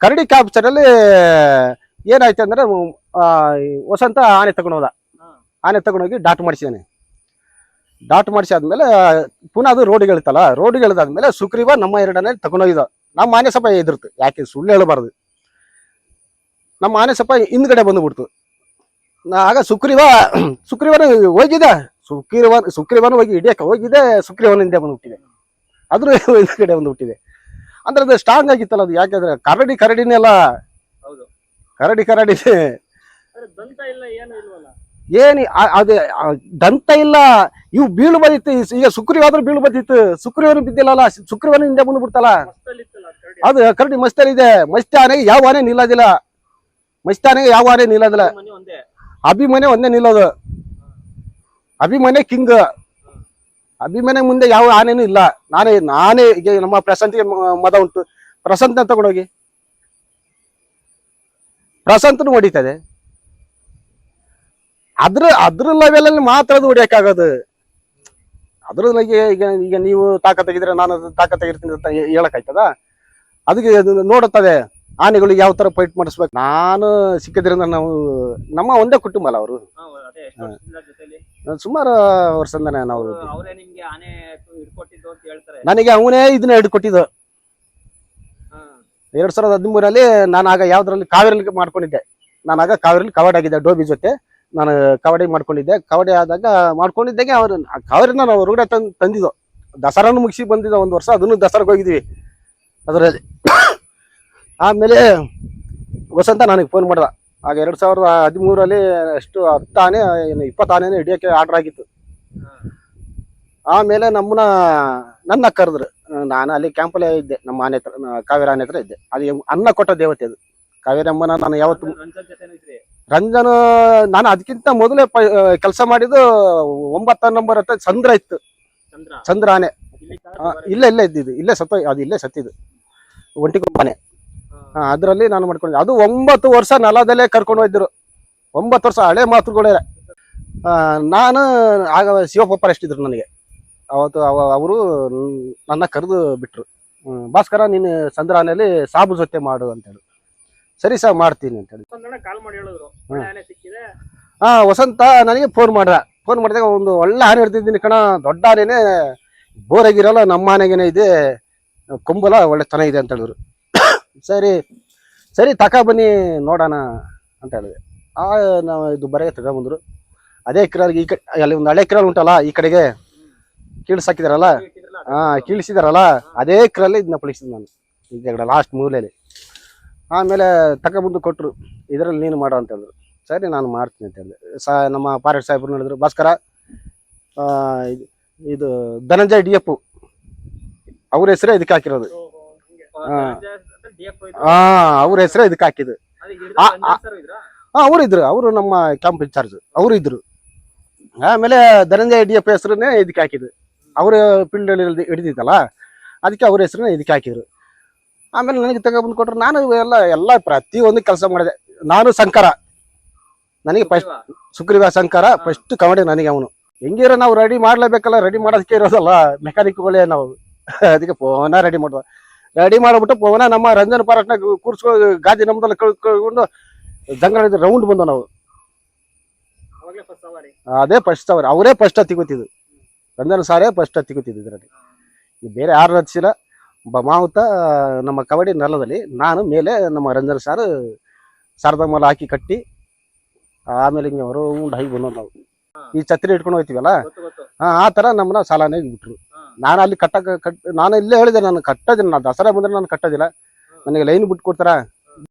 ಕರಡಿ ಕ್ಯಾಪ್ಚರಲ್ಲಿ ಏನಾಯ್ತು ಅಂದ್ರೆ ವಸಂತ ಆನೆ ತಗೊಂಡೋದ. ಆನೆ ತಗೊಂಡೋಗಿ ಡಾಟ್ ಮಾಡಿಸಿದಾನೆ. ಡಾಟ್ ಮಾಡಿಸಿ ಆದ್ಮೇಲೆ ಪುನಃ ಅದು ರೋಡಿಗೆ ಇಳಿತಲ್ಲ, ರೋಡಿಗೆ ಇಳಿದಾದ್ಮೇಲೆ ಸುಗ್ರೀವ ನಮ್ಮ ಎರಡನೇ ತಗೊಂಡೋಗಿದ. ನಮ್ಮ ಆನೆ ಸ್ವಲ್ಪ ಎದುರ್ತು, ಯಾಕೆ ಸುಳ್ಳು ಹೇಳಬಾರ್ದು. ನಮ್ಮ ಆನೆ ಸ್ವಲ್ಪ ಹಿಂದ್ಗಡೆ ಬಂದುಬಿಡ್ತು. ಆಗ ಸುಗ್ರೀವನ ಹೋಗಿದೆ, ಸುಗ್ರೀವನ ಹೋಗಿ ಹಿಡಿಯಕ್ಕೆ ಹೋಗಿದೆ, ಸುಗ್ರೀವನ ಹಿಂದೆ ಬಂದುಬಿಟ್ಟಿದೆ. ಅದ್ರ ಹಿಂದ್ಗಡೆ ಬಂದುಬಿಟ್ಟಿದೆ. ಅಂದ್ರೆ ಅದು ಸ್ಟ್ರಾಂಗ್ ಆಗಿತ್ತಲ್ಲ ಅದು. ಯಾಕೆಂದ್ರೆ ಕರಡಿನೇ ಅಲ್ಲ, ಕರಡಿನೇ. ಏನಿ ಅದೇ ದಂತ ಇಲ್ಲ, ಇವು ಬೀಳು ಬಂದಿತ್ತು. ಈಗ ಸುಗ್ರೀವಾದ್ರೂ ಬೀಳು ಬಂದಿತ್ತು, ಸುಗ್ರೀವನು ಬಿದ್ದಿಲ್ಲಲ್ಲ, ಸುಗ್ರೀವನ ಹಿಂದೆ ಬಂದು ಬಿಡ್ತಲ್ಲ. ಅದು ಕರಡಿ ಮಸ್ತಲ್ಲಿದೆ. ಮಸ್ತಿ ಆನೆಗೆ ಯಾವ ಆನೆ ನಿಲ್ಲೋದಿಲ್ಲ, ಅಭಿಮನ್ಯು ಒಂದೇ ನಿಲ್ಲೋದು. ಅಭಿಮನ್ಯು ಕಿಂಗ್, ಅಭಿಮನ್ಯು ಮುಂದೆ ಯಾವ ಆನೆನೂ ಇಲ್ಲ. ನಾನೇ ಈಗ ನಮ್ಮ ಪ್ರಶಾಂತ್ಗೆ ಮದ ಉಂಟು, ಪ್ರಶಾಂತ್ ತಗೊಂಡೋಗಿ ಪ್ರಶಾಂತ್ನು ಹೊಡಿತದೆ. ಅದ್ರ ಲೆವೆಲ್ ಅಲ್ಲಿ ಮಾತ್ರ ಅದು ಹೊಡಿಯಕ್ಕಾಗೋದು. ಈಗ ನೀವು ತಾಕತ್ತಾಗಿದ್ರೆ ನಾನು ತಾಕತ್ತಾಗಿರ್ತೀನಿ ಅಂತ ಹೇಳಕ್ಕಾಯ್ತದ? ಅದಕ್ಕೆ ನೋಡುತ್ತದೆ ಆನೆಗಳಿಗೆ ಯಾವ ತರ ಫೈಟ್ ಮಾಡಿಸ್ಬೇಕು. ನಾನು ಸಿಕ್ಕಿದ್ರಿಂದ ನಾವು ನಮ್ಮ ಒಂದೇ ಕುಟುಂಬ ಅಲ್ಲ ಅವರು. ಸುಮಾರು ವರ್ಷದಿಂದಾನೆ ನಾವು. ನನಗೆ ಅವನೇ ಇದನ್ನ ಹಿಡ್ಕೊಟ್ಟಿದ್ದು 2013 ನಾನು ಆಗ ಯಾವ್ದ್ರಲ್ಲಿ ಕಾವೇರಿಲಿ ಮಾಡ್ಕೊಂಡಿದ್ದೆ. ನಾನು ಆಗ ಕಾವೇರಿಲಿ ಕವರ್ಡ್ ಆಗಿದ್ದೆ, ಡೋಬಿ ಜೊತೆ ನಾನು ಕಬಡ್ಡಿ ಮಾಡ್ಕೊಂಡಿದ್ದೆ. ಕಬಡ್ಡಿ ಆದಾಗ ಮಾಡ್ಕೊಂಡಿದ್ದಾಗೆ ಅವ್ರು ಕಾವೇರಿನ ನಾವು ಹೊರಗಡೆ ತಂದಿದ್ದು. ದಸರಾನು ಮುಗಿಸಿ ಬಂದಿದ್ದ ಒಂದು ವರ್ಷ, ಅದನ್ನು ದಸರಾಗೆ ಹೋಗಿದ್ವಿ ಅದರಲ್ಲಿ. ಆಮೇಲೆ ವಸಂತ ನನಗೆ ಫೋನ್ ಮಾಡ್ದ. ಆಗ 2013 ಎಷ್ಟು 10 ಆನೆ 20 ಆನೆನ ಹಿಡಿಯೋಕ್ಕೆ ಆರ್ಡರ್ ಆಗಿತ್ತು. ಆಮೇಲೆ ನನ್ನ ಕರೆದ್ರು. ನಾನು ಅಲ್ಲಿ ಕ್ಯಾಂಪಲ್ಲೇ ಇದ್ದೆ, ನಮ್ಮ ಆನೆ ಹತ್ರ, ಕಾವೇರಿ ಆನೆ ಹತ್ರ ಇದ್ದೆ. ಅದು ಅನ್ನ ಕೊಟ್ಟ ದೇವತೆ ಅದು ಕಾವೇರಿ ಅಮ್ಮನ. ನಾನು ಯಾವತ್ತು ರಂಜನ್ ನಾನು ಅದಕ್ಕಿಂತ ಮೊದಲೇ ಕೆಲಸ ಮಾಡಿದ್ದು 9 ನಂಬರ್ ಹತ್ರ ಚಂದ್ರ ಇತ್ತು. ಚಂದ್ರ ಆನೆ ಇಲ್ಲೇ ಇದ್ದಿದ್ದು, ಇಲ್ಲೇ ಸತ್ತಿದ್ದು ಒಂಟಿಗೊಬ್ಬನೇ. ಅದರಲ್ಲಿ ನಾನು ಮಾಡ್ಕೊಂಡಿದ್ದೆ. ಅದು 9 ವರ್ಷ ನೆಲದಲ್ಲೇ ಕರ್ಕೊಂಡು ಹೋಗಿದ್ರು. 9 ವರ್ಷ ಹಳೆ ಮಾತುಗಳೇ. ನಾನು ಆಗ ಶಿವಪ್ಪ ಎಷ್ಟಿದ್ರು ನನಗೆ ಅವತ್ತು. ಅವರು ನನ್ನ ಕರೆದು ಬಿಟ್ರು, ಭಾಸ್ಕರ ನೀನು ಚಂದ್ರ ಆನೆಯಲ್ಲಿ ಸಾಬು ಜೊತೆ ಮಾಡು ಅಂತೇಳಿ. ಸರಿ ಸರ್ ಮಾಡ್ತೀನಿ ಅಂತೇಳಿ. ವಸಂತ ನನಗೆ ಫೋನ್ ಮಾಡಿದಾಗ ಒಂದು ಒಳ್ಳೆ ಆನೆ ಹಿಡ್ದಿದ್ದೀನಿ ಕಣ, ದೊಡ್ಡ ಆನೆನೇ, ಬೋರ್ ಆಗಿರಲ್ಲ, ನಮ್ಮ ಆನೆಗೇನೆ ಇದೆ, ಕೊಂಬಲ ಒಳ್ಳೆ ಚೆನ್ನಾಗಿದೆ ಅಂತ ಹೇಳಿದ್ರು. ಸರಿ ತಕ ಬನ್ನಿ ನೋಡೋಣ ಅಂತ ಹೇಳಿದೆ. ನಾವು ಇದು ಬರೆಗೆ ತಗೊಂಡ್ಬಂದ್ರು. ಅದೇ ಎಕರೆ ಈ ಕಡೆ ಅಲ್ಲಿ ಒಂದು ಹಳೆ ಎಕರೆ ಉಂಟಲ್ಲ, ಈ ಕಡೆಗೆ ಕೀಳ್ಸಾಕಿದಾರಲ್ಲ, ಕೀಳಿಸಿದಾರಲ್ಲ, ಅದೇ ಎಕರಲ್ಲಿ ಇದನ್ನ ಪಳಿಸಿದ್ ನಾನು, ಈ ಕಡೆ ಲಾಸ್ಟ್ ಮೂಲೆಯಲ್ಲಿ. ಆಮೇಲೆ ತಗೊಬಂದು ಕೊಟ್ಟರು, ಇದರಲ್ಲಿ ನೀನು ಮಾಡೋ ಅಂತ ಹೇಳಿದ್ರು. ಸರಿ ನಾನು ಮಾಡ್ತೀನಿ ಅಂತ ಹೇಳಿದೆ. ನಮ್ಮ ಪಾರೆಟ್ ಸಾಹೇಬ್ರು ಹೇಳಿದ್ರು, ಭಾಸ್ಕರ ಇದು ಧನಂಜಯ DF ಅವ್ರ ಹೆಸರೇ ಇದಕ್ಕೆ ಹಾಕಿರೋದು. ಅವ್ರ ಹೆಸರೇ ಇದಕ್ಕೆ ಹಾಕಿದ್ದು. ಅವರಿದ್ರು, ಅವರು ನಮ್ಮ ಕ್ಯಾಂಪ್ ಇನ್ಚಾರ್ಜ್ ಅವರು ಇದ್ರು. ಆಮೇಲೆ ಧನಂಜಯ DF ಹೆಸರನ್ನೇ ಇದಕ್ಕೆ ಹಾಕಿದ್ದು. ಅವ್ರ ಫೀಲ್ಡ್ ಹಿಡಿದಿತ್ತಲ್ಲ, ಅದಕ್ಕೆ ಅವ್ರ ಹೆಸರನ್ನೇ ಇದಕ್ಕೆ ಹಾಕಿದ್ರು. ಆಮೇಲೆ ನನಗೆ ತಗೊಬಂದು ಕೊಟ್ಟರು. ನಾನು ಎಲ್ಲ ಪ್ರತಿಯೊಂದು ಕೆಲಸ ಮಾಡಿದೆ. ನಾನು ಶಂಕರ, ನನಗೆ ಫಸ್ಟ್ ಸುಗ್ರೀವ ಶಂಕರ ಫಸ್ಟ್ ಕಬಡ್ಡಿ ನನಗೆ. ಅವನು ಹೆಂಗಿರೋ ನಾವು ರೆಡಿ ಮಾಡ್ಲೇಬೇಕಲ್ಲ, ರೆಡಿ ಮಾಡೋದಕ್ಕೆ ಇರೋದಲ್ಲ ಮೆಕ್ಯಾನಿಕ್ಗಳೇ ನಾವು. ಅದಕ್ಕೆ ಪೋನ ರೆಡಿ ಮಾಡಿಬಿಟ್ಟು ಪೋನ ನಮ್ಮ ರಂಜನ್ ಪಾರ್ಕ್ನ ಕೂರ್ಸ್ಕೊಂಡು ಗಾದಿ ನಮ್ದಲ್ಲಿ ಕಳ್ಕೊಂಡು ಜಂಗಲ್ ರೌಂಡ್ ಬಂದು ನಾವು. ಅದೇ ಫಸ್ಟ್ ಸವಾರಿ, ಅವರೇ ಫಸ್ಟ್ ಹತ್ತಿಗೊತ್ತಿದ್ದು. ರಂಜನ್ ಸಾರೇ ಫಸ್ಟ್ ಹತ್ತಿಗೊತ್ತಿದ್ದು ಇದರಲ್ಲಿ. ಬೇರೆ ಯಾರು ಹತ್ತಿಸಿಲ್ಲ. ಮಾವುತ ನಮ್ಮ ಕಬಡ್ಡಿ ನೆಲದಲ್ಲಿ, ನಾನು ಮೇಲೆ ನಮ್ಮ ರಂಜನ್ ಸಾರು ಶಾರದಾ ಮಾಲ ಹಾಕಿ ಕಟ್ಟಿ, ಆಮೇಲೆ ಹಿಂಗೆ ರೌಂಡ್ ಹೈ ಬಂದೋ ನಾವು. ಈ ಛತ್ರಿ ಇಟ್ಕೊಂಡು ಹೋಗ್ತೀವಲ್ಲ, ಆ ಥರ ನಮ್ಮನ್ನ ಸಾಲಾನೇ ಬಿಟ್ರು. ನಾನು ಅಲ್ಲಿ ನಾನು ಇಲ್ಲೇ ಹೇಳಿದೆ, ನಾನು ಕಟ್ಟೋದಿಲ್ಲ, ನಾನು ದಸರಾ ಬಂದ್ರೆ ನಾನು ಕಟ್ಟೋದಿಲ್ಲ, ನನಗೆ ಲೈನ್ ಬಿಟ್ಟು ಕೊಡ್ತಾರ,